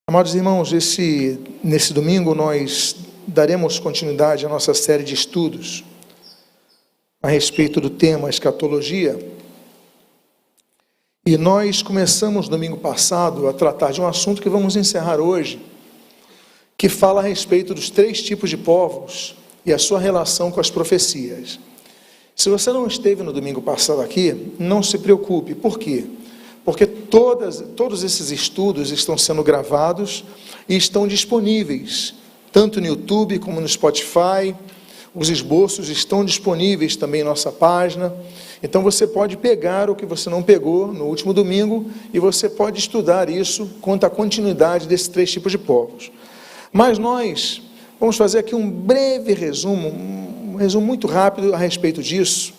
Amados irmãos, nesse domingo nós daremos continuidade à nossa série de estudos a respeito do tema escatologia. E nós começamos domingo passado a tratar de um assunto que vamos encerrar hoje, que fala a respeito dos 3 tipos de povos e a sua relação com as profecias. Se você não esteve no domingo passado aqui, não se preocupe. Por quê? Porque todos esses estudos estão sendo gravados e estão disponíveis, tanto no YouTube como no Spotify. Os esboços estão disponíveis também em nossa página. Então você pode pegar o que você não pegou no último domingo e você pode estudar isso quanto à continuidade desses 3 tipos de povos. Mas nós vamos fazer aqui um breve resumo, um resumo muito rápido a respeito disso.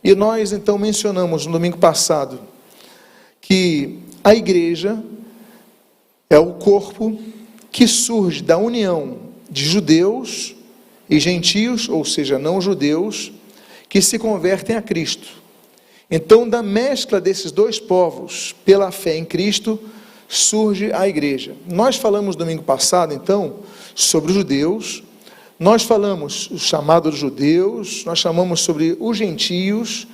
E nós então mencionamos no domingo passado que a igreja é o corpo que surge da união de judeus e gentios, ou seja, não judeus, que se convertem a Cristo. Então, da mescla desses 2 povos, pela fé em Cristo, surge a igreja. Nós falamos domingo passado, então, sobre os judeus, nós falamos o chamado dos judeus, nós chamamos sobre os gentios,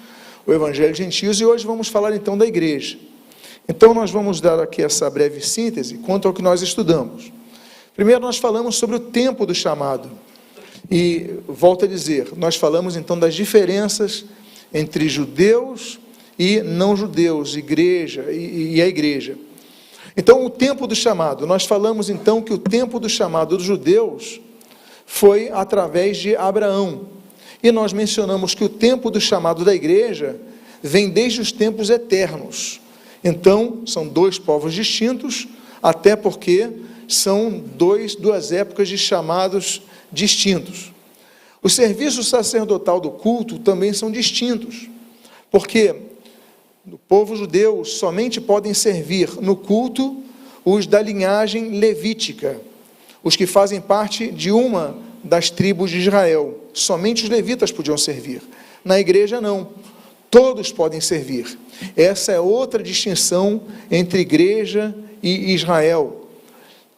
o evangelho de gentios, e hoje vamos falar então da igreja. Então, nós vamos dar aqui essa breve síntese quanto ao que nós estudamos. Primeiro, nós falamos sobre o tempo do chamado. E, volto a dizer, nós falamos então das diferenças entre judeus e não judeus, igreja e a igreja. Então, o tempo do chamado. Nós falamos então que o tempo do chamado dos judeus foi através de Abraão. E nós mencionamos que o tempo do chamado da igreja vem desde os tempos eternos. Então, são 2 povos distintos, até porque são duas épocas de chamados distintos. O serviço sacerdotal do culto também são distintos, porque no povo judeu somente podem servir no culto os da linhagem levítica, os que fazem parte de uma das tribos de Israel. Somente os levitas podiam servir. Na igreja não. Todos podem servir. Essa é outra distinção entre igreja e Israel.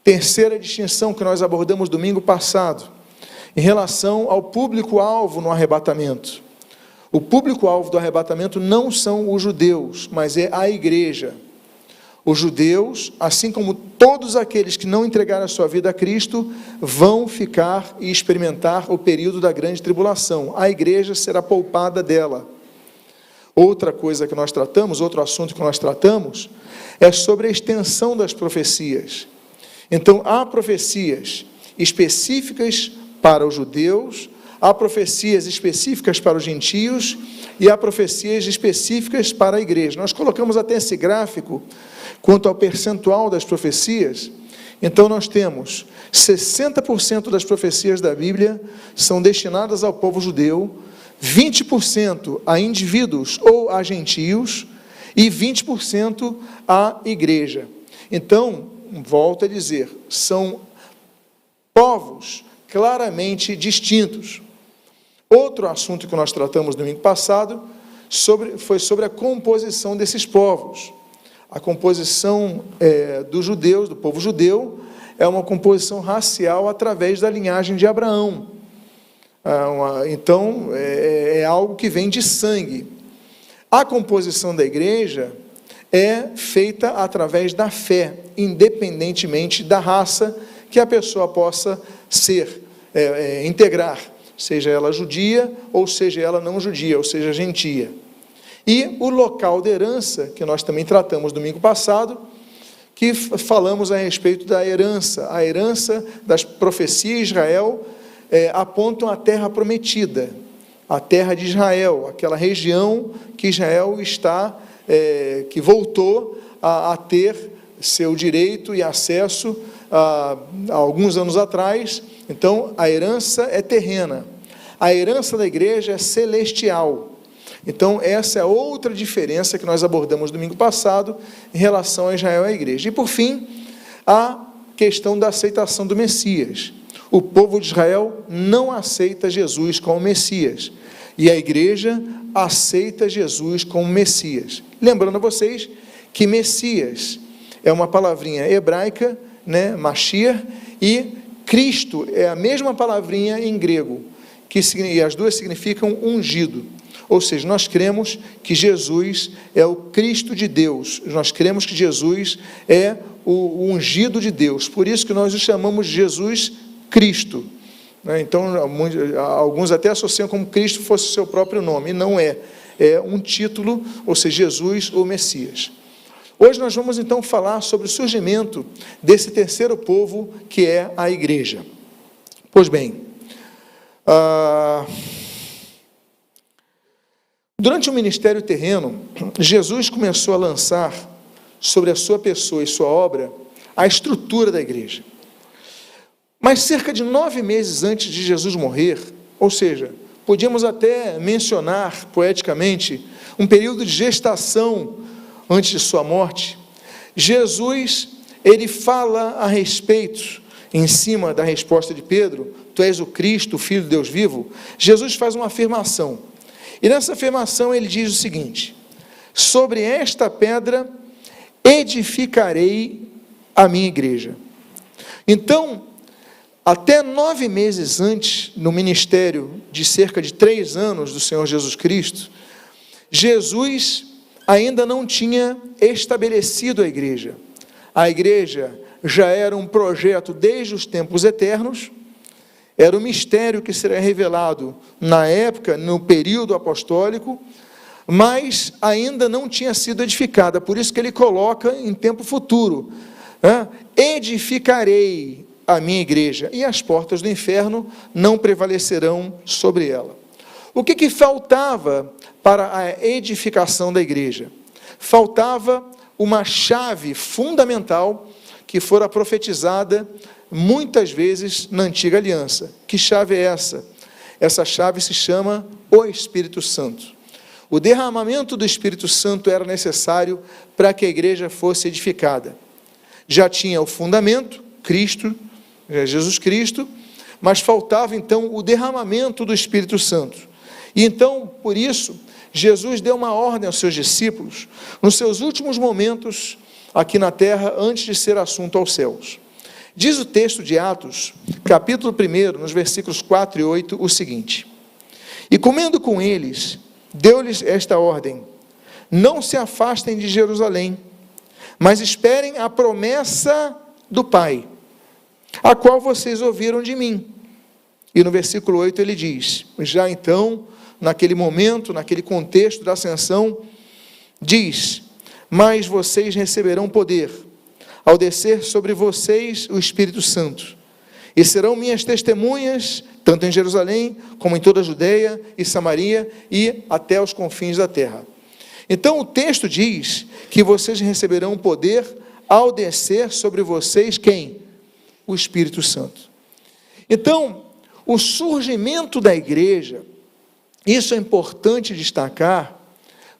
Terceira distinção que nós abordamos domingo passado, em relação ao público-alvo no arrebatamento. O público-alvo do arrebatamento não são os judeus, mas é a igreja. Os judeus, assim como todos aqueles que não entregaram a sua vida a Cristo, vão ficar e experimentar o período da grande tribulação. A igreja será poupada dela. Outra coisa que nós tratamos, outro assunto que nós tratamos, é sobre a extensão das profecias. Então, há profecias específicas para os judeus, há profecias específicas para os gentios e há profecias específicas para a igreja. Nós colocamos até esse gráfico quanto ao percentual das profecias. Então, nós temos 60% das profecias da Bíblia são destinadas ao povo judeu, 20% a indivíduos ou a gentios e 20% à igreja. Então, volto a dizer, são povos claramente distintos. Outro assunto que nós tratamos no domingo passado foi sobre a composição desses povos. A composição dos judeus, do povo judeu, é uma composição racial através da linhagem de Abraão. Então, é algo que vem de sangue. A composição da igreja é feita através da fé, independentemente da raça que a pessoa possa integrar, seja ela judia, ou seja ela não judia, ou seja, gentia. E o local de herança, que nós também tratamos domingo passado, que falamos a respeito da herança. A herança das profecias de Israel apontam a terra prometida, a terra de Israel, aquela região que Israel está, que voltou a ter seu direito e acesso há alguns anos atrás. Então, a herança é terrena. A herança da igreja é celestial. Então, essa é outra diferença que nós abordamos domingo passado em relação a Israel e a igreja. E, por fim, a questão da aceitação do Messias. O povo de Israel não aceita Jesus como Messias. E a igreja aceita Jesus como Messias. Lembrando a vocês que Messias é uma palavrinha hebraica, né, Mashiach, e Cristo é a mesma palavrinha em grego, e as duas significam ungido. Ou seja, nós cremos que Jesus é o Cristo de Deus, nós cremos que Jesus é o ungido de Deus, por isso que nós o chamamos de Jesus Cristo. Então, alguns até associam como Cristo fosse o seu próprio nome, e não é. É um título, ou seja, Jesus ou Messias. Hoje nós vamos então falar sobre o surgimento desse terceiro povo, que é a igreja. Pois bem, durante o ministério terreno, Jesus começou a lançar sobre a sua pessoa e sua obra a estrutura da igreja. Mas cerca de 9 meses antes de Jesus morrer, ou seja, podíamos até mencionar poeticamente um período de gestação antes de sua morte, Jesus, ele fala a respeito, em cima da resposta de Pedro, tu és o Cristo, o Filho de Deus vivo, Jesus faz uma afirmação, e nessa afirmação ele diz o seguinte: sobre esta pedra edificarei a minha igreja. Então, até 9 meses antes, no ministério de cerca de 3 anos do Senhor Jesus Cristo, Jesus ainda não tinha estabelecido a igreja. A igreja já era um projeto desde os tempos eternos, era um mistério que seria revelado na época, no período apostólico, mas ainda não tinha sido edificada, por isso que ele coloca em tempo futuro, edificarei a minha igreja, e as portas do inferno não prevalecerão sobre ela. O que faltava para a edificação da igreja? Faltava uma chave fundamental que fora profetizada muitas vezes na antiga aliança. Que chave é essa? Essa chave se chama o Espírito Santo. O derramamento do Espírito Santo era necessário para que a igreja fosse edificada. Já tinha o fundamento, Cristo, Jesus Cristo, mas faltava então o derramamento do Espírito Santo. E então, por isso, Jesus deu uma ordem aos seus discípulos, nos seus últimos momentos aqui na terra, antes de ser assunto aos céus. Diz o texto de Atos, capítulo 1, nos versículos 4 e 8, o seguinte: e comendo com eles, deu-lhes esta ordem: não se afastem de Jerusalém, mas esperem a promessa do Pai, a qual vocês ouviram de mim. E no versículo 8 ele diz, já então, naquele momento, naquele contexto da ascensão, diz: mas vocês receberão poder, ao descer sobre vocês o Espírito Santo, e serão minhas testemunhas, tanto em Jerusalém, como em toda a Judeia e Samaria, e até os confins da terra. Então o texto diz que vocês receberão poder, ao descer sobre vocês, quem? O Espírito Santo. Então, o surgimento da igreja, isso é importante destacar,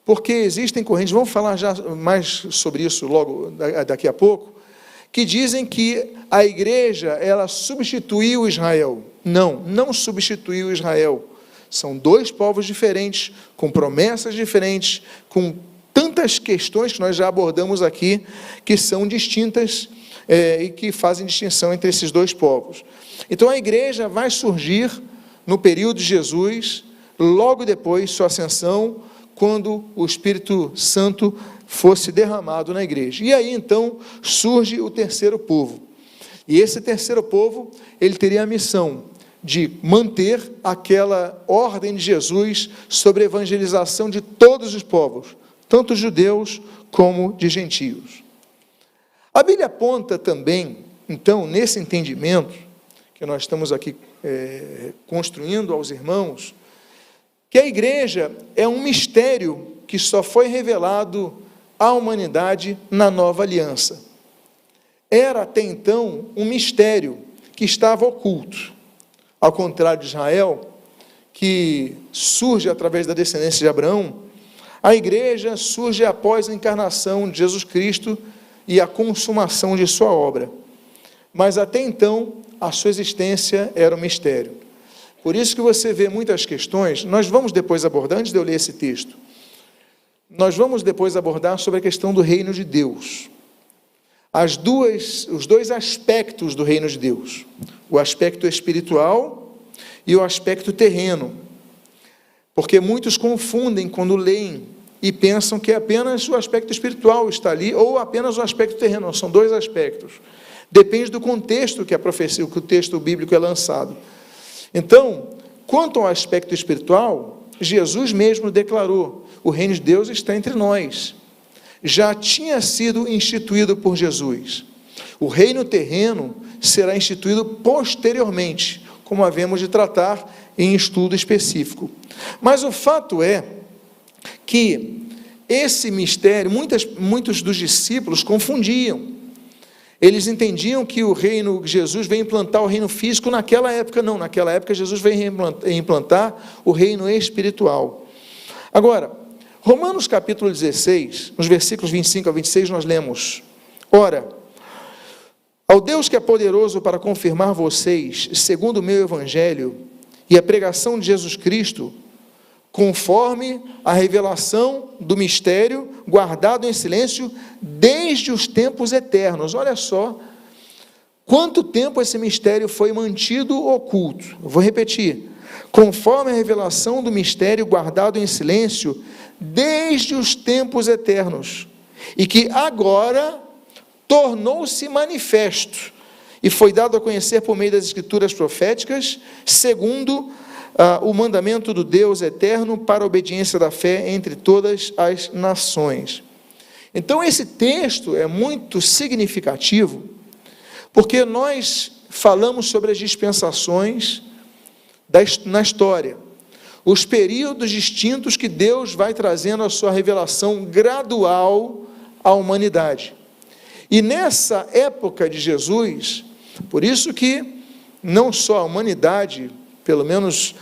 porque existem correntes, vamos falar já mais sobre isso logo daqui a pouco, que dizem que a igreja, ela substituiu Israel. Não substituiu Israel. São 2 povos diferentes, com promessas diferentes, com tantas questões que nós já abordamos aqui, que são distintas e que fazem distinção entre esses 2 povos. Então a igreja vai surgir no período de Jesus, logo depois de sua ascensão, quando o Espírito Santo fosse derramado na igreja. E aí então surge o terceiro povo. E esse terceiro povo, ele teria a missão de manter aquela ordem de Jesus sobre a evangelização de todos os povos, tanto judeus como de gentios. A Bíblia aponta também, então, nesse entendimento que nós estamos aqui construindo aos irmãos, que a igreja é um mistério que só foi revelado à humanidade na nova aliança. Era até então um mistério que estava oculto. Ao contrário de Israel, que surge através da descendência de Abraão, a igreja surge após a encarnação de Jesus Cristo e a consumação de sua obra. Mas até então, a sua existência era um mistério. Por isso que você vê muitas questões, nós vamos depois abordar, antes de eu ler esse texto, nós vamos depois abordar sobre a questão do reino de Deus. os dois aspectos do reino de Deus, o aspecto espiritual e o aspecto terreno, porque muitos confundem quando leem e pensam que apenas o aspecto espiritual está ali, ou apenas o aspecto terreno. Não, são dois aspectos, depende do contexto que a profecia, que o texto bíblico é lançado. Então, quanto ao aspecto espiritual, Jesus mesmo declarou: o reino de Deus está entre nós. Já tinha sido instituído por Jesus. O reino terreno será instituído posteriormente, como havemos de tratar em estudo específico. Mas o fato é que esse mistério, muitos dos discípulos confundiam. Eles entendiam que o reino, Jesus veio implantar o reino físico. Naquela época não, naquela época Jesus veio implantar o reino espiritual. Agora, Romanos capítulo 16, nos versículos 25 a 26, nós lemos: ora, ao Deus que é poderoso para confirmar vocês, segundo o meu evangelho e a pregação de Jesus Cristo, conforme a revelação do mistério guardado em silêncio desde os tempos eternos. Olha só quanto tempo esse mistério foi mantido oculto. Eu vou repetir: conforme a revelação do mistério guardado em silêncio desde os tempos eternos, e que agora tornou-se manifesto, e foi dado a conhecer por meio das escrituras proféticas, segundo o mandamento do Deus eterno, para a obediência da fé entre todas as nações. Então esse texto é muito significativo, porque nós falamos sobre as dispensações na história, os períodos distintos que Deus vai trazendo a sua revelação gradual à humanidade. E nessa época de Jesus, por isso que não só a humanidade, pelo menos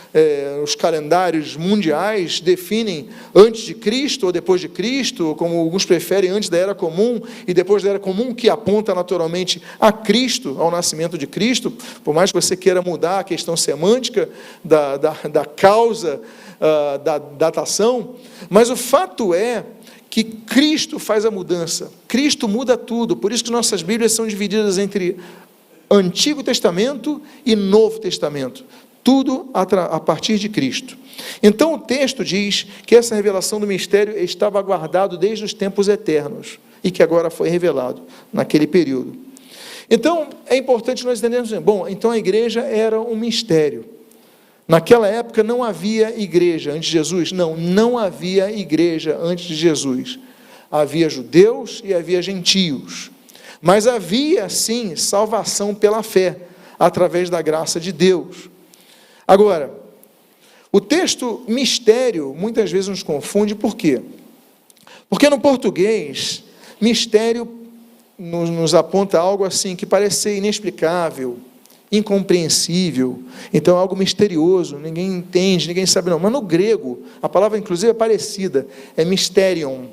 os calendários mundiais definem antes de Cristo ou depois de Cristo, ou como alguns preferem, antes da Era Comum e depois da Era Comum, que aponta naturalmente a Cristo, ao nascimento de Cristo, por mais que você queira mudar a questão semântica da causa, da datação, mas o fato é que Cristo faz a mudança, Cristo muda tudo. Por isso que nossas Bíblias são divididas entre Antigo Testamento e Novo Testamento, tudo a partir de Cristo. Então o texto diz que essa revelação do mistério estava guardado desde os tempos eternos, e que agora foi revelado naquele período. Então é importante nós entendermos, bom, então a igreja era um mistério. Naquela época não havia igreja antes de Jesus? Não havia igreja antes de Jesus. Havia judeus e havia gentios, mas havia sim salvação pela fé, através da graça de Deus. Agora, o texto mistério muitas vezes nos confunde. Por quê? Porque no português, mistério nos aponta algo assim que parece ser inexplicável, incompreensível, então é algo misterioso, ninguém entende, ninguém sabe não. Mas no grego, a palavra inclusive é parecida, é mysterion.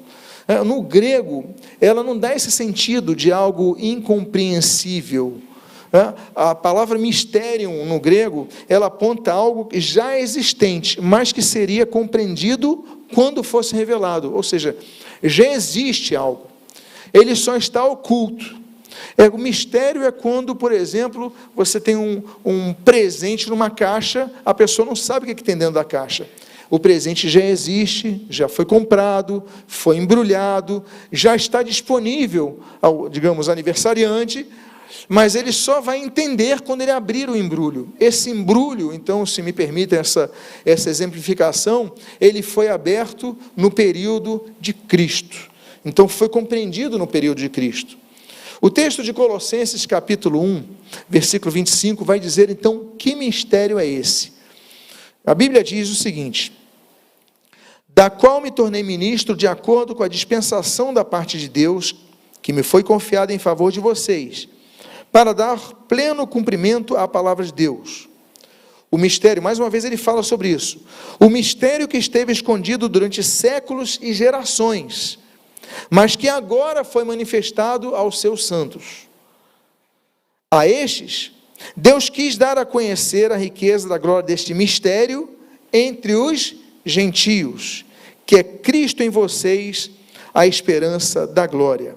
No grego, ela não dá esse sentido de algo incompreensível. A palavra mysterion no grego, ela aponta algo já existente, mas que seria compreendido quando fosse revelado, ou seja, já existe algo, ele só está oculto. O mistério é quando, por exemplo, você tem um presente numa caixa, a pessoa não sabe o que tem dentro da caixa. O presente já existe, já foi comprado, foi embrulhado, já está disponível ao, digamos, aniversariante, mas ele só vai entender quando ele abrir o embrulho. Esse embrulho, então, se me permitem essa exemplificação, ele foi aberto no período de Cristo. Então, foi compreendido no período de Cristo. O texto de Colossenses, capítulo 1, versículo 25, vai dizer, então, que mistério é esse? A Bíblia diz o seguinte: da qual me tornei ministro de acordo com a dispensação da parte de Deus, que me foi confiada em favor de vocês, para dar pleno cumprimento à palavra de Deus. O mistério, mais uma vez ele fala sobre isso, o mistério que esteve escondido durante séculos e gerações, mas que agora foi manifestado aos seus santos. A estes, Deus quis dar a conhecer a riqueza da glória deste mistério entre os gentios, que é Cristo em vocês, a esperança da glória.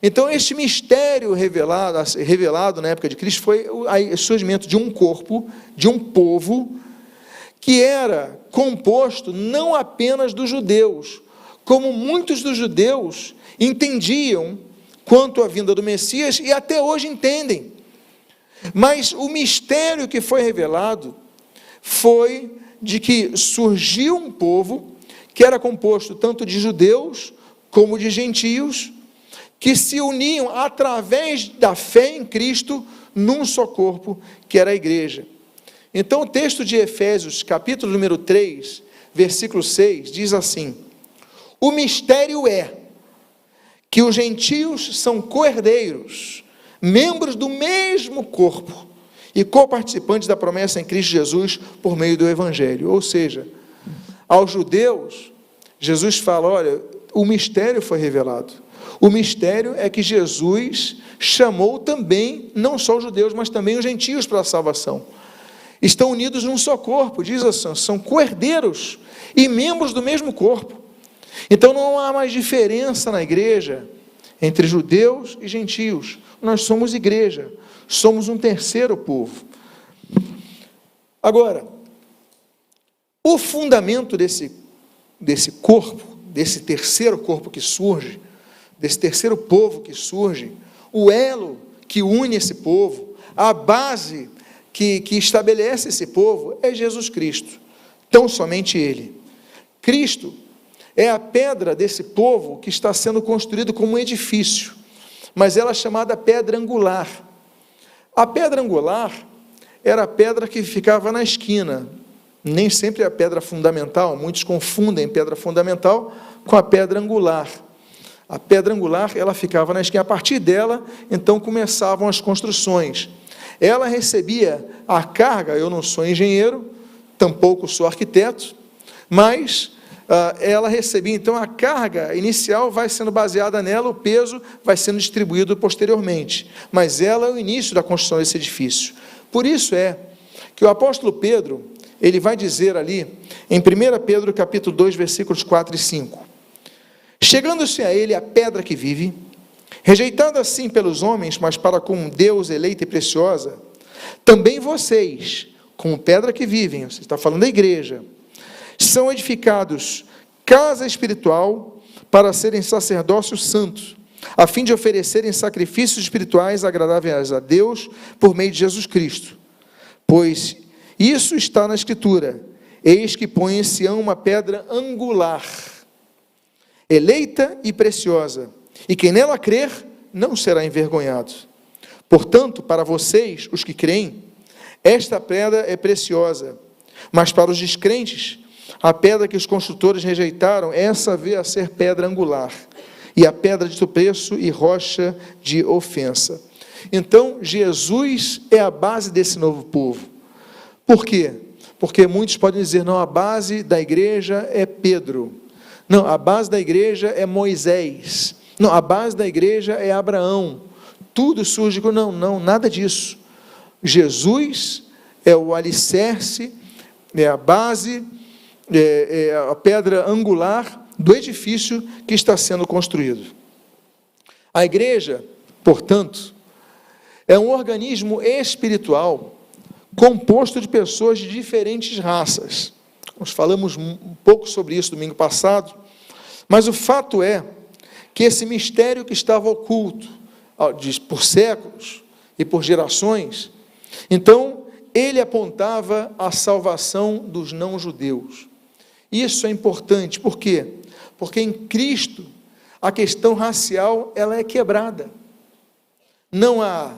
Então, este mistério revelado na época de Cristo foi o surgimento de um corpo, de um povo, que era composto não apenas dos judeus, como muitos dos judeus entendiam quanto à vinda do Messias, e até hoje entendem. Mas o mistério que foi revelado foi de que surgiu um povo que era composto tanto de judeus como de gentios, que se uniam através da fé em Cristo num só corpo, que era a igreja. Então o texto de Efésios, capítulo número 3, versículo 6, diz assim: o mistério é que os gentios são co-herdeiros, membros do mesmo corpo e coparticipantes da promessa em Cristo Jesus por meio do Evangelho. Ou seja, aos judeus, Jesus fala, olha, o mistério foi revelado. O mistério é que Jesus chamou também, não só os judeus, mas também os gentios para a salvação. Estão unidos num só corpo, diz assim, são co-herdeiros e membros do mesmo corpo. Então não há mais diferença na igreja entre judeus e gentios. Nós somos igreja, somos um terceiro povo. Agora, o fundamento desse corpo, desse terceiro corpo que surge, desse terceiro povo que surge, o elo que une esse povo, a base que estabelece esse povo é Jesus Cristo, tão somente Ele. Cristo é a pedra desse povo que está sendo construído como um edifício, mas ela é chamada pedra angular. A pedra angular era a pedra que ficava na esquina, nem sempre é a pedra fundamental, muitos confundem pedra fundamental com a pedra angular. A pedra angular, ela ficava na esquina, a partir dela, então começavam as construções. Ela recebia a carga, eu não sou engenheiro, tampouco sou arquiteto, mas ela recebia, então, a carga inicial vai sendo baseada nela, o peso vai sendo distribuído posteriormente, mas ela é o início da construção desse edifício. Por isso é que o apóstolo Pedro, ele vai dizer ali, em 1 Pedro capítulo 2, versículos 4 e 5, chegando-se a ele a pedra que vive, rejeitada assim pelos homens, mas para com Deus eleita e preciosa, também vocês, como pedra que vivem, você está falando da igreja, são edificados casa espiritual para serem sacerdócio santo, a fim de oferecerem sacrifícios espirituais agradáveis a Deus por meio de Jesus Cristo. Pois isso está na Escritura, eis que põe em Sião uma pedra angular, eleita e preciosa, e quem nela crer não será envergonhado. Portanto, para vocês, os que creem, esta pedra é preciosa, mas para os descrentes, a pedra que os construtores rejeitaram, essa veio a ser pedra angular, e a pedra de tropeço e rocha de ofensa. Então, Jesus é a base desse novo povo. Por quê? Porque muitos podem dizer, não, a base da igreja é Pedro. Não, a base da igreja é Moisés. Não, a base da igreja é Abraão. Tudo surge com, não, nada disso. Jesus é o alicerce, é a base, é a pedra angular do edifício que está sendo construído. A igreja, portanto, é um organismo espiritual composto de pessoas de diferentes raças. Nós falamos um pouco sobre isso domingo passado, mas o fato é que esse mistério que estava oculto por séculos e por gerações, então ele apontava a salvação dos não-judeus. Isso é importante, por quê? Porque em Cristo a questão racial ela é quebrada. Não há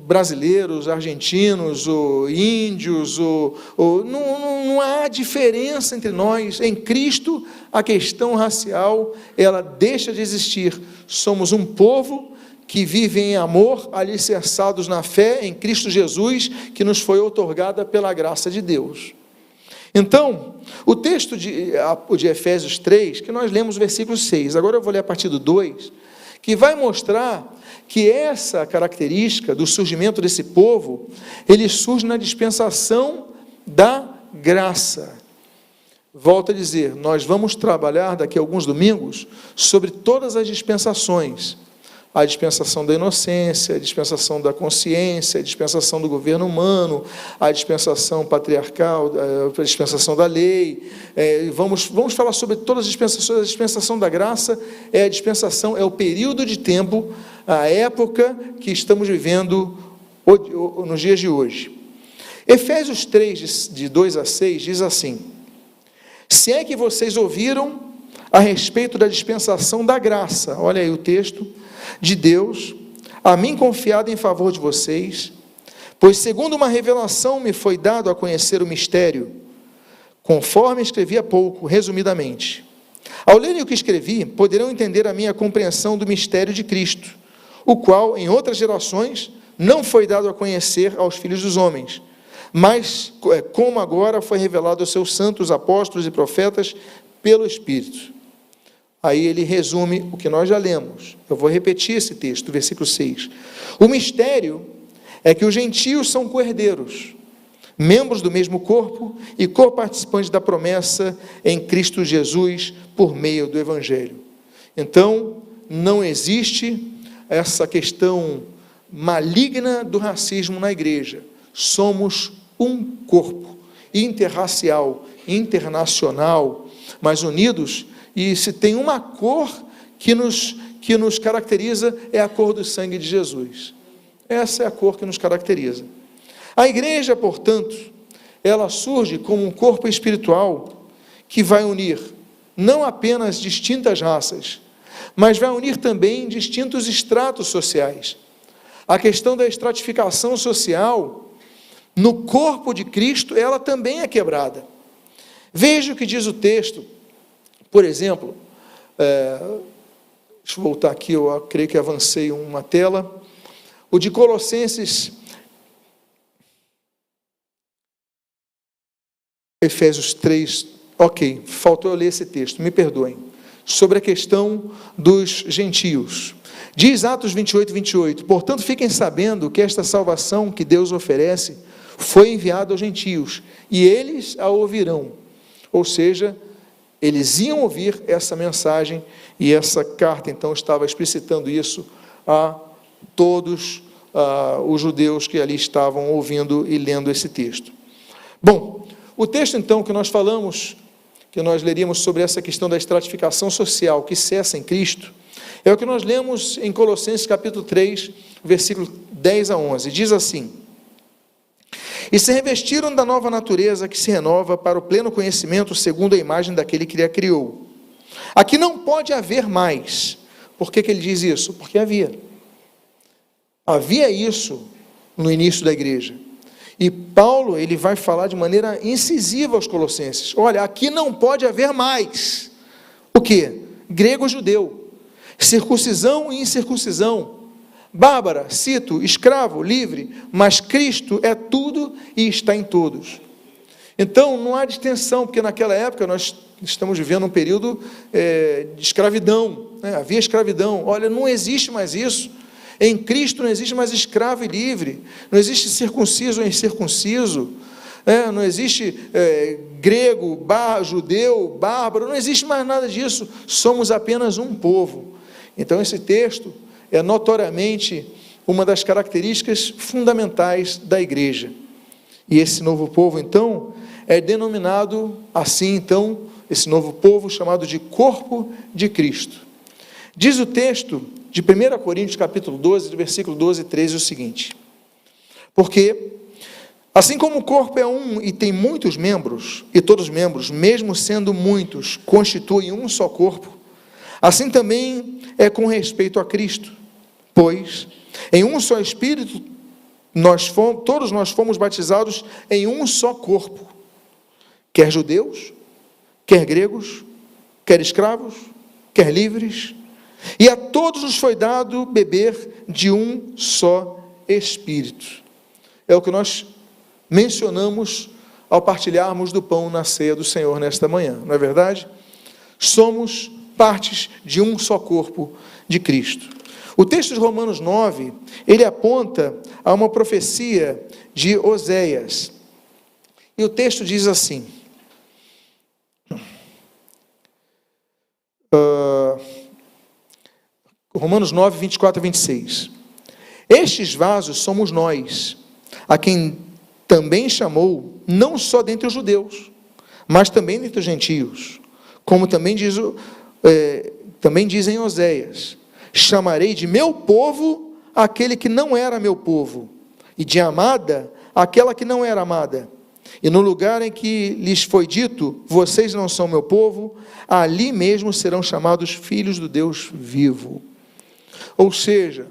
brasileiros, argentinos, ou índios, não há diferença entre nós. Em Cristo a questão racial ela deixa de existir. Somos um povo que vive em amor, alicerçados na fé em Cristo Jesus, que nos foi outorgada pela graça de Deus. Então, o texto de Efésios 3, que nós lemos o versículo 6, agora eu vou ler a partir do 2, que vai mostrar que essa característica do surgimento desse povo, ele surge na dispensação da graça. Volto a dizer, nós vamos trabalhar daqui a alguns domingos sobre todas as dispensações, a dispensação da inocência, a dispensação da consciência, a dispensação do governo humano, a dispensação patriarcal, a dispensação da lei. Vamos falar sobre todas as dispensações. A dispensação da graça é o período de tempo, a época que estamos vivendo nos dias de hoje. Efésios 3, de 2 a 6, diz assim: se é que vocês ouviram a respeito da dispensação da graça, olha aí o texto, de Deus, a mim confiado em favor de vocês, pois segundo uma revelação me foi dado a conhecer o mistério, conforme escrevi há pouco, resumidamente. Ao lerem o que escrevi, poderão entender a minha compreensão do mistério de Cristo, o qual, em outras gerações, não foi dado a conhecer aos filhos dos homens, mas como agora foi revelado aos seus santos apóstolos e profetas pelo Espírito. Aí ele resume o que nós já lemos. Eu vou repetir esse texto, versículo 6. O mistério é que os gentios são co-herdeiros, membros do mesmo corpo e co-participantes da promessa em Cristo Jesus por meio do Evangelho. Então, não existe essa questão maligna do racismo na igreja. Somos um corpo interracial, internacional, mas unidos. E se tem uma cor que nos caracteriza, é a cor do sangue de Jesus. Essa é a cor que nos caracteriza. A igreja, portanto, ela surge como um corpo espiritual que vai unir não apenas distintas raças, mas vai unir também distintos estratos sociais. A questão da estratificação social, no corpo de Cristo, ela também é quebrada. Veja o que diz o texto. Por exemplo, deixa eu voltar aqui, eu creio que avancei uma tela, o de Colossenses, Efésios 3, ok, faltou eu ler esse texto, me perdoem, sobre a questão dos gentios. Diz Atos 28, 28, portanto fiquem sabendo que esta salvação que Deus oferece foi enviada aos gentios, e eles a ouvirão, ou seja, eles iam ouvir essa mensagem, e essa carta, então, estava explicitando isso a todos os judeus que ali estavam ouvindo e lendo esse texto. Bom, o texto, então, que nós falamos, que nós leríamos sobre essa questão da estratificação social que cessa em Cristo, é o que nós lemos em Colossenses capítulo 3, versículo 10 a 11. Diz assim: e se revestiram da nova natureza que se renova para o pleno conhecimento segundo a imagem daquele que a criou. Aqui não pode haver mais. Por que ele diz isso? Porque havia isso no início da igreja. E Paulo, ele vai falar de maneira incisiva aos colossenses. Olha, aqui não pode haver mais. O quê? Grego ou judeu, circuncisão e incircuncisão, bárbara, cito, escravo, livre, mas Cristo é tudo e está em todos. Então, não há distinção, porque naquela época nós estamos vivendo um período de escravidão, né? Havia escravidão. Olha, não existe mais isso. Em Cristo não existe mais escravo e livre, não existe circunciso ou incircunciso, não existe grego, judeu, bárbaro, não existe mais nada disso. Somos apenas um povo. Então, esse texto é notoriamente uma das características fundamentais da igreja. E esse novo povo, então, é denominado assim, então, esse novo povo chamado de corpo de Cristo. Diz o texto de 1 Coríntios, capítulo 12, do versículo 12 e 13, o seguinte: porque, assim como o corpo é um e tem muitos membros, e todos os membros, mesmo sendo muitos, constituem um só corpo, assim também é com respeito a Cristo, pois em um só Espírito todos nós fomos batizados em um só corpo, quer judeus, quer gregos, quer escravos, quer livres, e a todos nos foi dado beber de um só Espírito. É o que nós mencionamos ao partilharmos do pão na ceia do Senhor nesta manhã, não é verdade? Somos partes de um só corpo de Cristo. O texto de Romanos 9, ele aponta a uma profecia de Oséias. E o texto diz assim: Romanos 9, 24 a 26. Estes vasos somos nós, a quem também chamou, não só dentre os judeus, mas também dentre os gentios, como também dizem Oséias: chamarei de meu povo aquele que não era meu povo, e de amada aquela que não era amada. E no lugar em que lhes foi dito, vocês não são meu povo, ali mesmo serão chamados filhos do Deus vivo. Ou seja,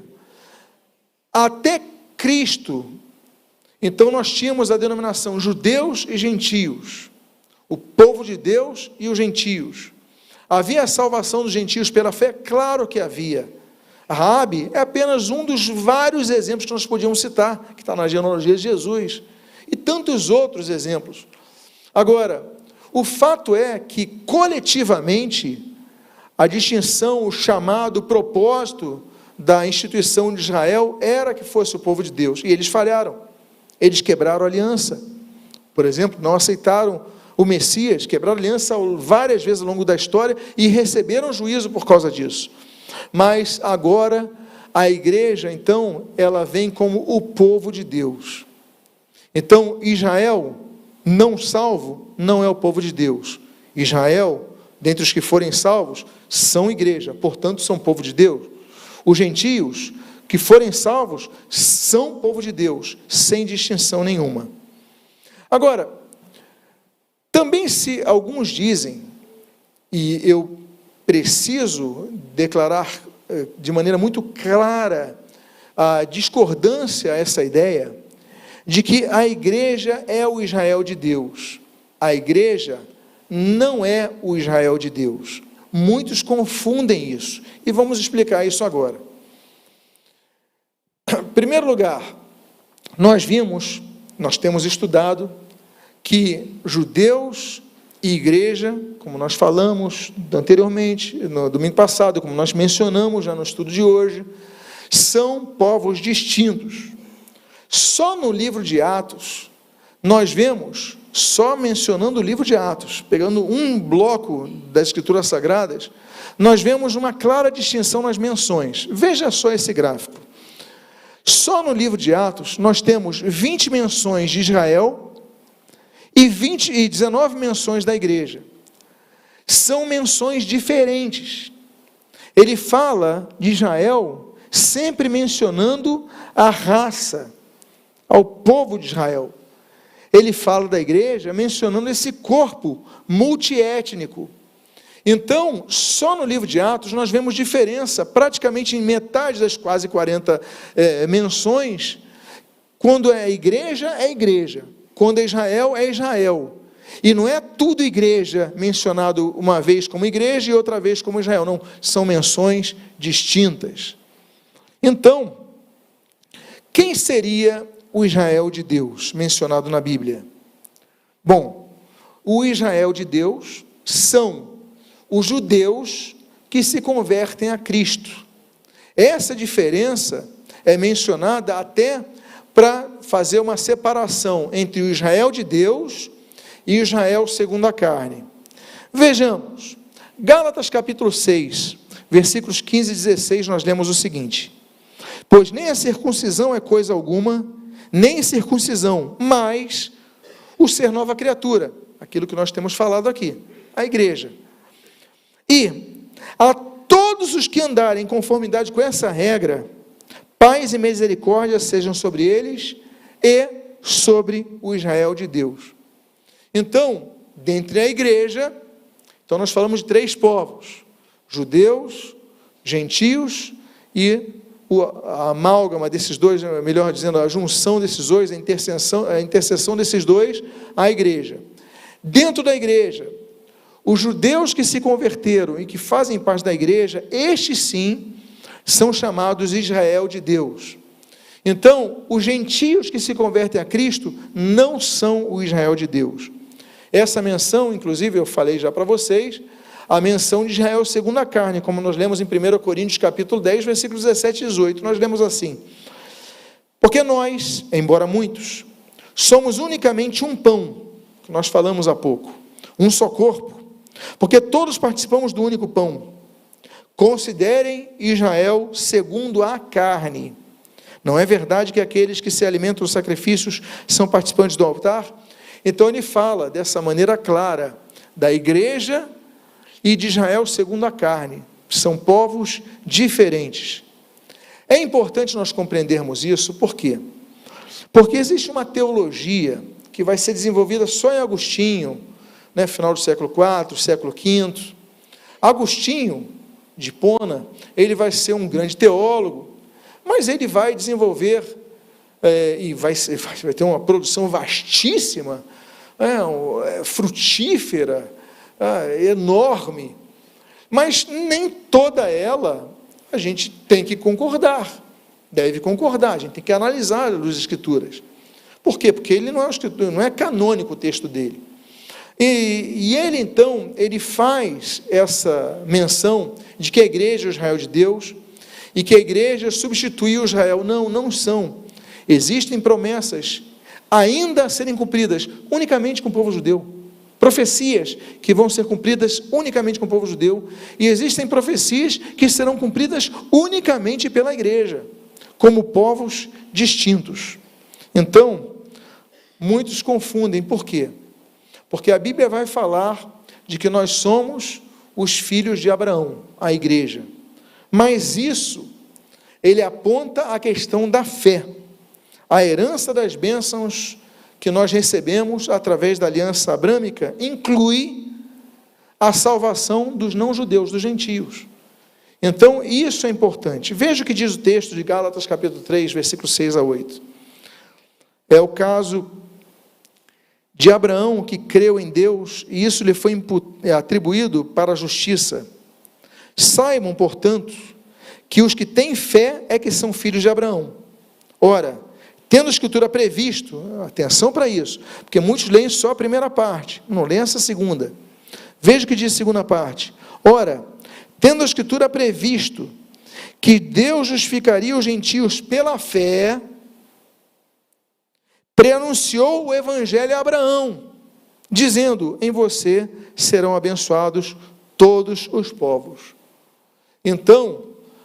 até Cristo, então nós tínhamos a denominação judeus e gentios, o povo de Deus e os gentios. Havia a salvação dos gentios pela fé? Claro que havia. Raabe é apenas um dos vários exemplos que nós podíamos citar, que está na genealogia de Jesus, e tantos outros exemplos. Agora, o fato é que, coletivamente, a distinção, o chamado, o propósito da instituição de Israel era que fosse o povo de Deus, e eles falharam, eles quebraram a aliança. Por exemplo, não aceitaram o Messias, quebraram a aliança várias vezes ao longo da história e receberam juízo por causa disso. Mas agora a igreja, então, ela vem como o povo de Deus. Então, Israel não salvo não é o povo de Deus. Israel, dentre os que forem salvos, são igreja, portanto são povo de Deus. Os gentios que forem salvos são povo de Deus, sem distinção nenhuma. Agora, também se alguns dizem, e eu preciso declarar de maneira muito clara a discordância a essa ideia, de que a igreja é o Israel de Deus. A igreja não é o Israel de Deus. Muitos confundem isso, e vamos explicar isso agora. Em primeiro lugar, nós temos estudado que judeus e igreja, como nós falamos anteriormente, no domingo passado, como nós mencionamos já no estudo de hoje, são povos distintos. Só no livro de Atos, nós vemos, só mencionando o livro de Atos, pegando um bloco das Escrituras Sagradas, nós vemos uma clara distinção nas menções. Veja só esse gráfico. Só no livro de Atos, nós temos 20 menções de Israel e 19 menções da igreja. São menções diferentes. Ele fala de Israel sempre mencionando a raça, ao povo de Israel. Ele fala da igreja mencionando esse corpo multiétnico. Então, só no livro de Atos nós vemos diferença, praticamente em metade das quase 40 menções. Quando é igreja, quando é Israel. E não é tudo igreja mencionado uma vez como igreja e outra vez como Israel, não, são menções distintas. Então, quem seria o Israel de Deus mencionado na Bíblia? Bom, o Israel de Deus são os judeus que se convertem a Cristo. Essa diferença é mencionada até para fazer uma separação entre o Israel de Deus e Israel segundo a carne. Vejamos, Gálatas capítulo 6, versículos 15 e 16, nós lemos o seguinte: pois nem a circuncisão é coisa alguma, nem circuncisão, mas o ser nova criatura, aquilo que nós temos falado aqui, a igreja. E a todos os que andarem em conformidade com essa regra, paz e misericórdia sejam sobre eles e sobre o Israel de Deus. Então, dentre a igreja, então nós falamos de 3 povos: judeus, gentios e a amálgama desses dois, melhor dizendo, a junção desses dois, a interseção desses dois, a igreja. Dentro da igreja, os judeus que se converteram e que fazem parte da igreja, estes sim, são chamados Israel de Deus. Então, os gentios que se convertem a Cristo não são o Israel de Deus. Essa menção, inclusive, eu falei já para vocês, a menção de Israel segundo a carne, como nós lemos em 1 Coríntios capítulo 10, versículos 17 e 18, nós lemos assim: porque nós, embora muitos, somos unicamente um pão, que nós falamos há pouco, um só corpo, porque todos participamos do único pão. Considerem Israel segundo a carne. Não é verdade que aqueles que se alimentam dos sacrifícios são participantes do altar? Então ele fala dessa maneira clara da igreja e de Israel segundo a carne. São povos diferentes. É importante nós compreendermos isso, por quê? Porque existe uma teologia que vai ser desenvolvida só em Agostinho, né, final do século IV, século V. Agostinho de Hipona, ele vai ser um grande teólogo, mas ele vai desenvolver e vai ter uma produção vastíssima, frutífera, enorme, mas nem toda ela a gente tem que concordar, deve concordar, a gente tem que analisar as Escrituras. Por quê? Porque ele não é canônico o texto dele. E ele, então, ele faz essa menção de que a igreja é o Israel de Deus e que a igreja substituiu o Israel. Não, não são. Existem promessas ainda a serem cumpridas unicamente com o povo judeu. Profecias que vão ser cumpridas unicamente com o povo judeu. E existem profecias que serão cumpridas unicamente pela igreja, como povos distintos. Então, muitos confundem. Por quê? Porque a Bíblia vai falar de que nós somos os filhos de Abraão, a igreja. Mas isso, ele aponta a questão da fé, a herança das bênçãos que nós recebemos através da aliança abrâmica, inclui a salvação dos não-judeus, dos gentios. Então, isso é importante. Veja o que diz o texto de Gálatas, capítulo 3, versículos 6 a 8. É o caso de Abraão, que creu em Deus, e isso lhe foi atribuído para a justiça. Saibam, portanto, que os que têm fé é que são filhos de Abraão. Ora, tendo a Escritura previsto, atenção para isso, porque muitos leem só a primeira parte, não leem essa segunda. Veja o que diz a segunda parte. Ora, tendo a Escritura previsto que Deus justificaria os gentios pela fé, preanunciou o Evangelho a Abraão, dizendo, em você serão abençoados todos os povos. Então,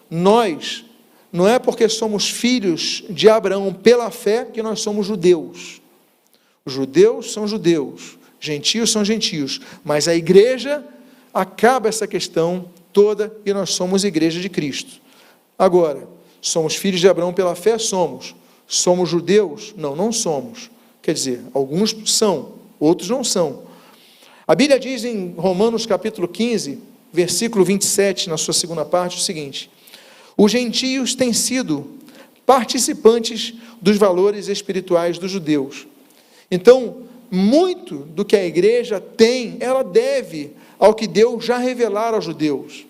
nós, não é porque somos filhos de Abraão pela fé que nós somos judeus. Os judeus são judeus, gentios são gentios, mas a igreja acaba essa questão toda e nós somos igreja de Cristo. Agora, somos filhos de Abraão pela fé? Somos. Somos judeus? Não, não somos. Quer dizer, alguns são, outros não são. A Bíblia diz em Romanos capítulo 15, versículo 27, na sua segunda parte, o seguinte: os gentios têm sido participantes dos valores espirituais dos judeus. Então, muito do que a igreja tem, ela deve ao que Deus já revelara aos judeus.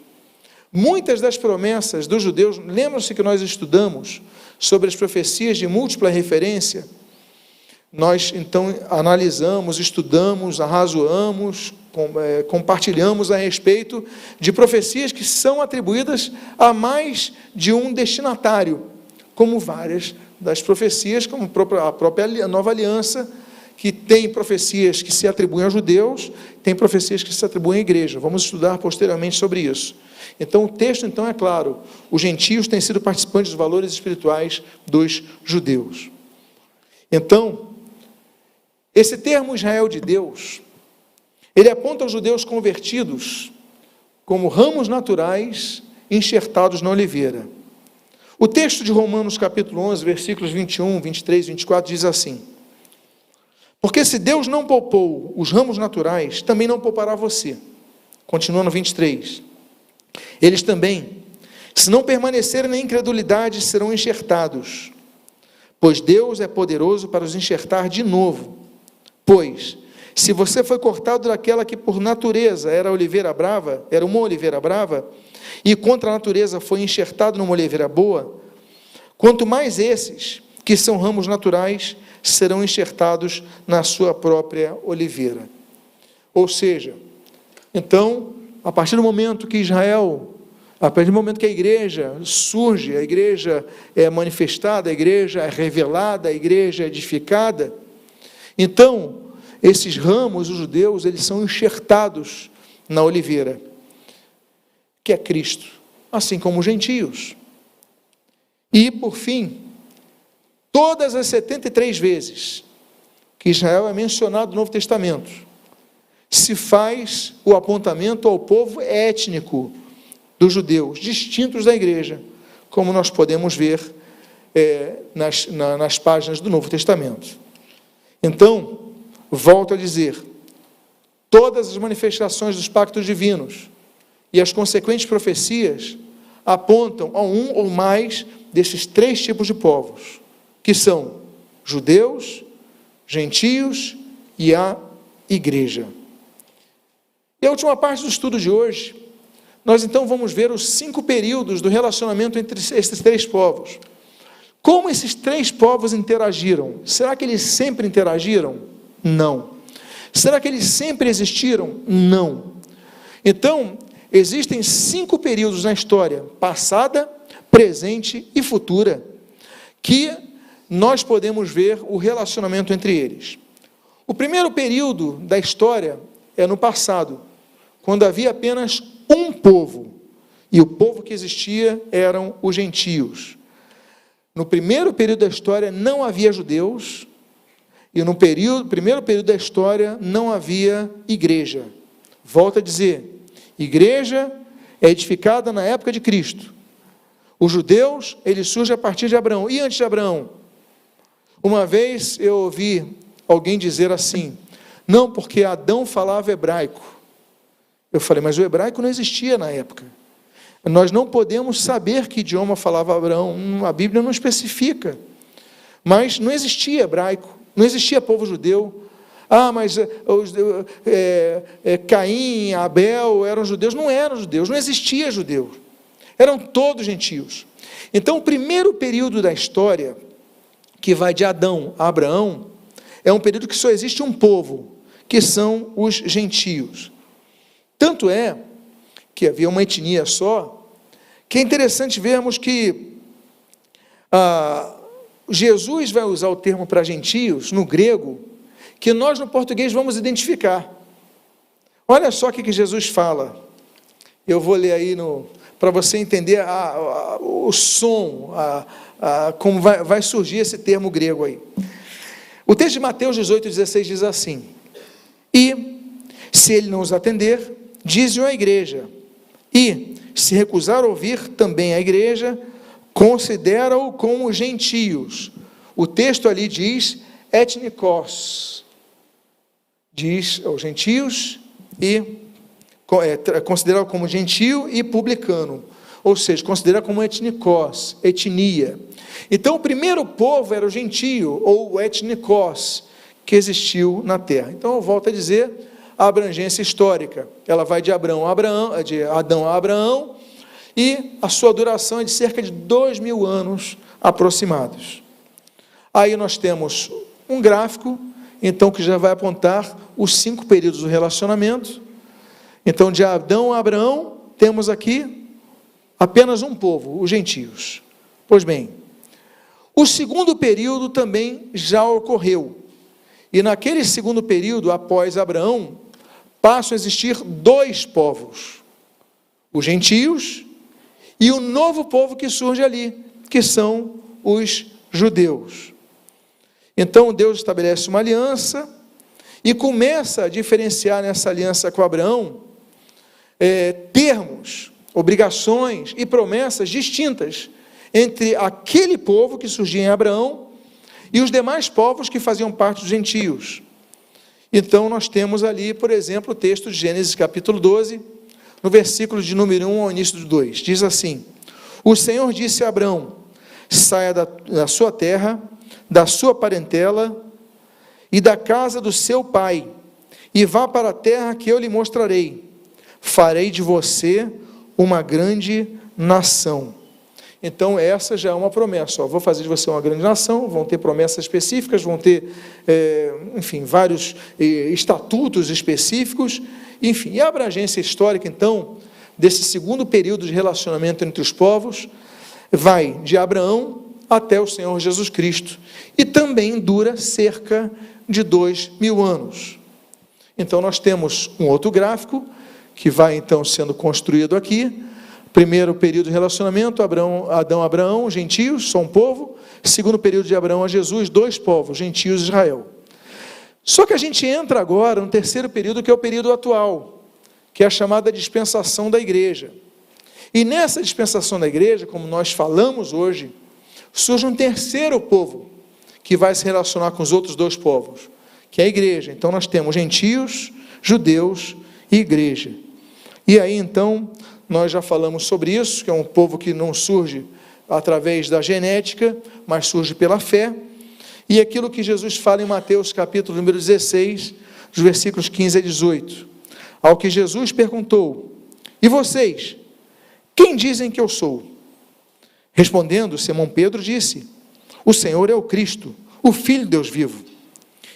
Muitas das promessas dos judeus, lembram-se que nós estudamos sobre as profecias de múltipla referência? Nós, então, analisamos, estudamos, arrazoamos, compartilhamos a respeito de profecias que são atribuídas a mais de um destinatário, como várias das profecias, como a própria Nova Aliança, que tem profecias que se atribuem aos judeus, tem profecias que se atribuem à igreja. Vamos estudar posteriormente sobre isso. Então, o texto, então, é claro: os gentios têm sido participantes dos valores espirituais dos judeus. Então, esse termo Israel de Deus, ele aponta aos judeus convertidos como ramos naturais enxertados na oliveira. O texto de Romanos capítulo 11, versículos 21, 23 e 24 diz assim: porque se Deus não poupou os ramos naturais, também não poupará você. Continua no 23. Eles também, se não permanecerem na incredulidade, serão enxertados, pois Deus é poderoso para os enxertar de novo. Pois, se você foi cortado daquela que por natureza era uma oliveira brava, e contra a natureza foi enxertado numa oliveira boa, quanto mais esses, que são ramos naturais, serão enxertados na sua própria oliveira. Ou seja, então, a partir do momento que a partir do momento que a igreja surge, a igreja é manifestada, a igreja é revelada, a igreja é edificada, então, esses ramos, os judeus, eles são enxertados na oliveira, que é Cristo. assim como os gentios. E, por fim, todas as 73 vezes que Israel é mencionado no Novo Testamento, se faz o apontamento ao povo étnico dos judeus, distintos da igreja, como nós podemos ver nas páginas do Novo Testamento. Então, volto a dizer, todas as manifestações dos pactos divinos e as consequentes profecias apontam a um ou mais desses 3 tipos de povos, que são judeus, gentios e a igreja. E a última parte do estudo de hoje, nós então vamos ver os 5 períodos do relacionamento entre esses 3 povos. Como esses 3 povos interagiram? Será que eles sempre interagiram? Não. Será que eles sempre existiram? Não. Então, existem 5 períodos na história, passada, presente e futura, que nós podemos ver o relacionamento entre eles. O primeiro período da história é no passado, quando havia apenas um povo, e o povo que existia eram os gentios. No primeiro período da história não havia judeus, e no primeiro período da história não havia igreja. Volto a dizer, igreja é edificada na época de Cristo. Os judeus, eles surgem a partir de Abraão. E antes de Abraão? Uma vez eu ouvi alguém dizer assim, não, porque Adão falava hebraico. Eu falei, mas o hebraico não existia na época. Nós não podemos saber que idioma falava Abraão, a Bíblia não especifica. Mas não existia hebraico, não existia povo judeu. Ah, mas Caim, Abel eram judeus. Não eram judeus, não existia judeu. Eram todos gentios. Então, o primeiro período da história, que vai de Adão a Abraão, é um período que só existe um povo, que são os gentios. Tanto é que havia uma etnia só, que é interessante vermos que Jesus vai usar o termo para gentios, no grego, que nós no português vamos identificar. Olha só o que Jesus fala. Eu vou ler aí para você entender o som, como vai surgir esse termo grego aí. O texto de Mateus 18,16 diz assim, e, se ele não os atender, dize-o à igreja, e, se recusar ouvir também a igreja, considera-o como gentios. O texto ali diz, etnikos, diz aos gentios, e considera como gentio e publicano, ou seja, considera como etnikos, etnia. Então, o primeiro povo era o gentio, ou o etnikos, que existiu na terra. Então, eu volto a dizer, a abrangência histórica, ela vai de Adão a Abraão, e a sua duração é de cerca de 2.000 anos aproximados. Aí nós temos um gráfico, então, que já vai apontar os 5 períodos do relacionamento. Então, de Adão a Abraão, temos aqui apenas um povo, os gentios. Pois bem, o segundo período também já ocorreu. E naquele segundo período, após Abraão, passam a existir 2 povos, os gentios e o novo povo que surge ali, que são os judeus. Então, Deus estabelece uma aliança e começa a diferenciar nessa aliança com Abraão termos, obrigações e promessas distintas entre aquele povo que surgia em Abraão e os demais povos que faziam parte dos gentios. Então, nós temos ali, por exemplo, o texto de Gênesis capítulo 12, no versículo de número 1 ao início do 2. Diz assim, o Senhor disse a Abraão, saia da sua terra, da sua parentela e da casa do seu pai, e vá para a terra que eu lhe mostrarei. Farei de você uma grande nação. Então, essa já é uma promessa. Vou fazer de você uma grande nação, vão ter promessas específicas, vão ter, enfim, vários estatutos específicos, enfim. E a abrangência histórica, então, desse segundo período de relacionamento entre os povos, vai de Abraão até o Senhor Jesus Cristo, e também dura cerca de 2.000 anos. Então, nós temos um outro gráfico, que vai, então, sendo construído aqui. Primeiro período de relacionamento, Adão, Abraão, gentios, só um povo. Segundo período de Abraão a Jesus, 2 povos, gentios e Israel. Só que a gente entra agora no terceiro período, que é o período atual, que é a chamada dispensação da igreja. E nessa dispensação da igreja, como nós falamos hoje, surge um terceiro povo, que vai se relacionar com os outros 2 povos, que é a igreja. Então nós temos gentios, judeus e igreja. E aí então, nós já falamos sobre isso, que é um povo que não surge através da genética, mas surge pela fé. E aquilo que Jesus fala em Mateus capítulo número 16, dos versículos 15 a 18. Ao que Jesus perguntou: e vocês, quem dizem que eu sou? Respondendo, Simão Pedro disse: o Senhor é o Cristo, o Filho de Deus vivo.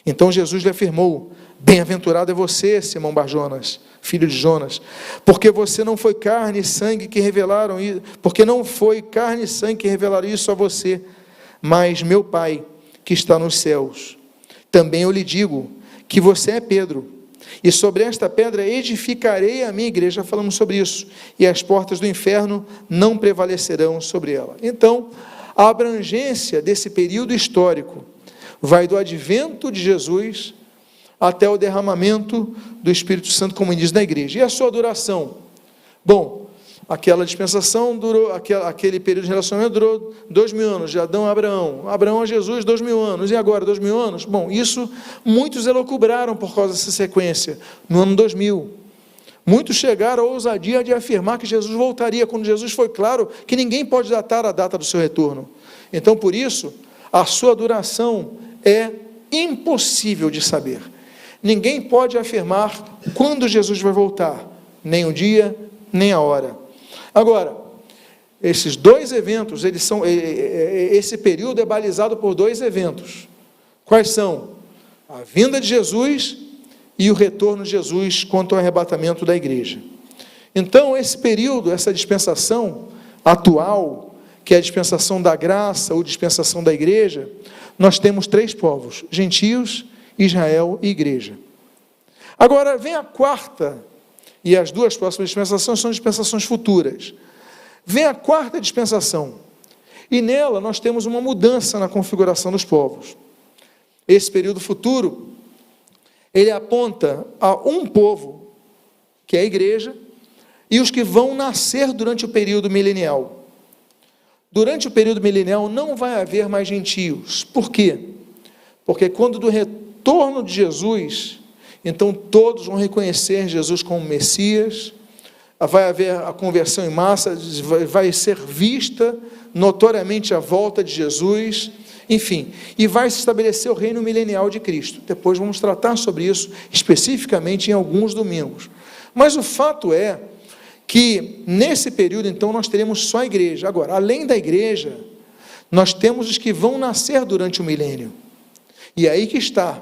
Então Jesus lhe afirmou: bem-aventurado é você, Simão Bar-Jonas, filho de Jonas, porque não foi carne e sangue que revelaram isso a você, mas meu Pai que está nos céus. Também eu lhe digo que você é Pedro, e sobre esta pedra edificarei a minha igreja. Falamos sobre isso, e as portas do inferno não prevalecerão sobre ela. Então, a abrangência desse período histórico vai do advento de Jesus até o derramamento do Espírito Santo, como diz na igreja. E a sua duração? Bom, aquela dispensação durou, aquele período de relacionamento durou 2000 anos, de Adão a Abraão, Abraão a Jesus, 2000 anos, e agora 2000 anos? Bom, isso muitos elucubraram por causa dessa sequência, no ano 2000. Muitos chegaram à ousadia de afirmar que Jesus voltaria, quando Jesus foi claro que ninguém pode datar a data do seu retorno. Então, por isso, a sua duração é impossível de saber. Ninguém pode afirmar quando Jesus vai voltar, nem o dia, nem a hora. Agora, esses 2 eventos, esse período é balizado por 2 eventos. Quais são? A vinda de Jesus e o retorno de Jesus quanto ao arrebatamento da igreja. Então, esse período, essa dispensação atual, que é a dispensação da graça ou dispensação da igreja, nós temos 3 povos: gentios, Israel e igreja. Agora vem a quarta, e as 2 próximas dispensações são dispensações futuras. Vem a quarta dispensação, e nela nós temos uma mudança na configuração dos povos. Esse período futuro, ele aponta a um povo, que é a igreja, e os que vão nascer durante o período milenial. Durante o período milenial não vai haver mais gentios. Por quê? Porque quando do retorno de Jesus, então todos vão reconhecer Jesus como Messias, vai haver a conversão em massa, vai ser vista notoriamente a volta de Jesus, enfim, e vai se estabelecer o reino milenial de Cristo. Depois vamos tratar sobre isso especificamente em alguns domingos. Mas o fato é que nesse período, então, nós teremos só a igreja. Agora, além da igreja, nós temos os que vão nascer durante o milênio. E aí que está,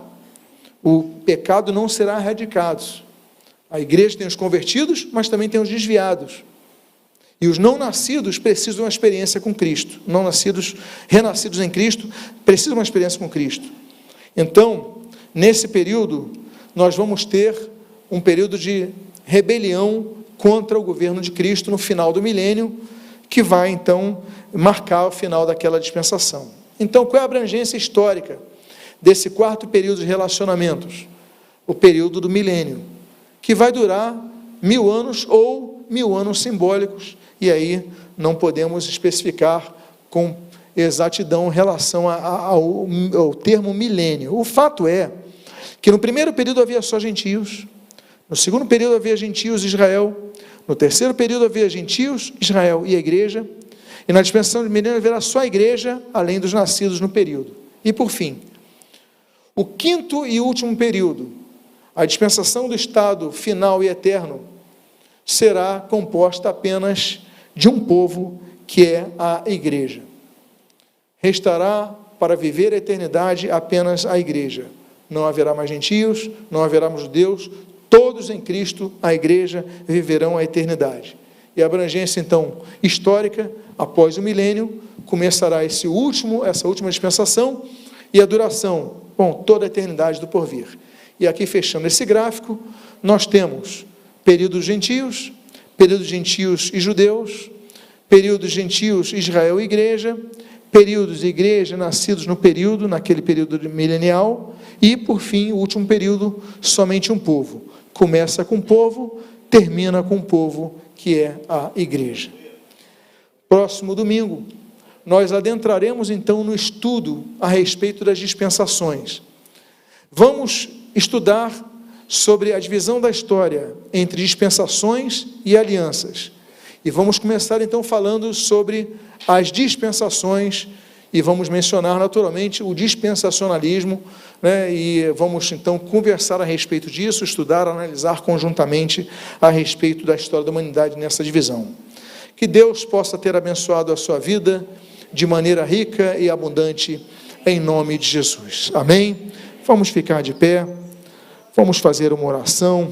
o pecado não será erradicado. A igreja tem os convertidos, mas também tem os desviados. E os não nascidos precisam de uma experiência com Cristo. Não nascidos, renascidos em Cristo, precisam de uma experiência com Cristo. Então, nesse período, nós vamos ter um período de rebelião contra o governo de Cristo no final do milênio, que vai, então, marcar o final daquela dispensação. Então, qual é a abrangência histórica desse quarto período de relacionamentos? O período do milênio, que vai durar 1000 anos ou 1000 anos simbólicos, e aí não podemos especificar com exatidão em relação ao termo milênio. O fato é que no primeiro período havia só gentios, no segundo período havia gentios e Israel, no terceiro período havia gentios, Israel e a igreja, e na dispensação de milênio haverá só a igreja, além dos nascidos no período. E por fim, o quinto e último período, a dispensação do estado final e eterno, será composta apenas de um povo, que é a igreja. Restará para viver a eternidade apenas a igreja. Não haverá mais gentios, não haverá mais judeus, todos em Cristo, a igreja, viverão a eternidade. E a abrangência, então, histórica, após o milênio, começará essa última dispensação, e a duração, toda a eternidade do porvir. E aqui, fechando esse gráfico, nós temos períodos gentios e judeus, períodos gentios, Israel e igreja, períodos de igreja nascidos naquele período milenial, e, por fim, o último período, somente um povo. Começa com o povo, termina com o povo, que é a igreja. Próximo domingo, nós adentraremos então no estudo a respeito das dispensações. Vamos estudar sobre a divisão da história entre dispensações e alianças. E vamos começar então falando sobre as dispensações, e vamos mencionar naturalmente o dispensacionalismo, né? E vamos então conversar a respeito disso, estudar, analisar conjuntamente a respeito da história da humanidade nessa divisão. Que Deus possa ter abençoado a sua vida de maneira rica e abundante, em nome de Jesus. Amém? Vamos ficar de pé, vamos fazer uma oração.